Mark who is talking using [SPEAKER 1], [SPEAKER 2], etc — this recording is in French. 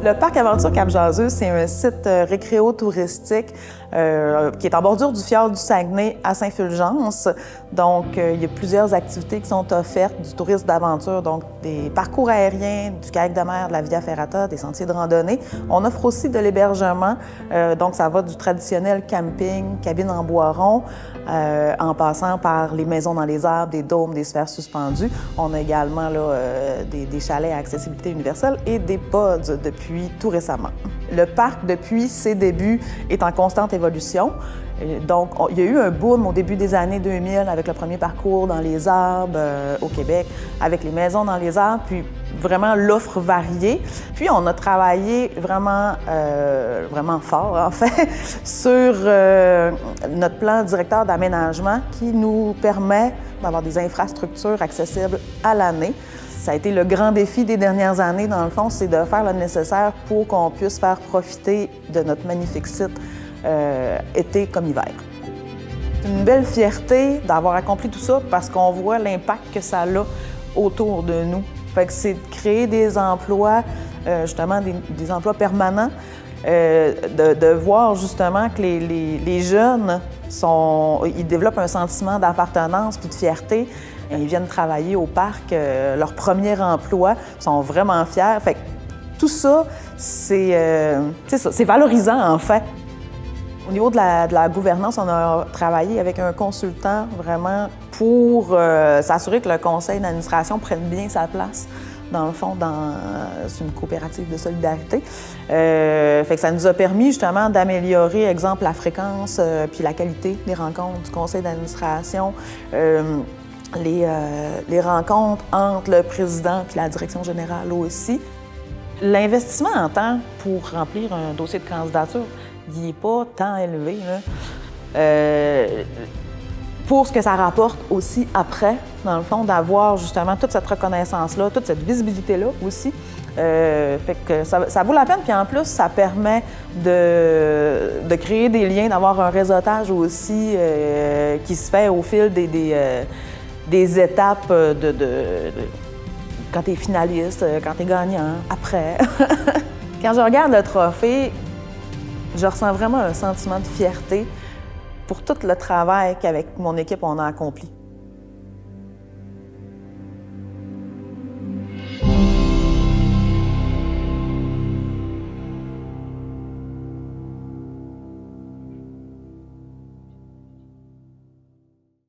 [SPEAKER 1] Le parc Aventure Cap-Jaseux, c'est un site récréo-touristique qui est en bordure du fjord du Saguenay à Saint-Fulgence. Donc, il y a plusieurs activités qui sont offertes, du tourisme d'aventure, donc des parcours aériens, du kayak de mer, de la via ferrata, des sentiers de randonnée. On offre aussi de l'hébergement, donc ça va du traditionnel camping, cabine en bois rond, en passant par les maisons dans les arbres, des dômes, des sphères suspendues. On a également là, des chalets à accessibilité universelle et des pods depuis tout récemment. Le parc, depuis ses débuts, est en constante évolution. Donc, il y a eu un boom au début des années 2000 avec le premier parcours dans les arbres au Québec, avec les maisons dans les arbres, puis vraiment l'offre variée. Puis, on a travaillé vraiment fort, en fait, sur notre plan directeur d'aménagement qui nous permet d'avoir des infrastructures accessibles à l'année. Ça a été le grand défi des dernières années, dans le fond, c'est de faire le nécessaire pour qu'on puisse faire profiter de notre magnifique site été comme hiver. C'est une belle fierté d'avoir accompli tout ça parce qu'on voit l'impact que ça a autour de nous. Fait que c'est de créer des emplois, justement des emplois permanents, de voir justement que les jeunes ils développent un sentiment d'appartenance puis de fierté. Ils viennent travailler au parc, leur premier emploi, sont vraiment fiers. Fait que tout ça, c'est valorisant en fait. Au niveau de la gouvernance, on a travaillé avec un consultant vraiment pour s'assurer que le conseil d'administration prenne bien sa place. Dans le fond, c'est une coopérative de solidarité. Fait que ça nous a permis justement d'améliorer, exemple, la fréquence puis la qualité des rencontres du conseil d'administration. Les rencontres entre le président et la direction générale aussi. L'investissement en temps pour remplir un dossier de candidature, il n'est pas tant élevé, là. Pour ce que ça rapporte aussi après, dans le fond, d'avoir justement toute cette reconnaissance-là, toute cette visibilité-là aussi. Fait que ça vaut la peine, puis en plus, ça permet de créer des liens, d'avoir un réseautage aussi qui se fait au fil des étapes quand tu es finaliste, quand tu es gagnant, après. Quand je regarde le trophée, je ressens vraiment un sentiment de fierté pour tout le travail qu'avec mon équipe, on a accompli.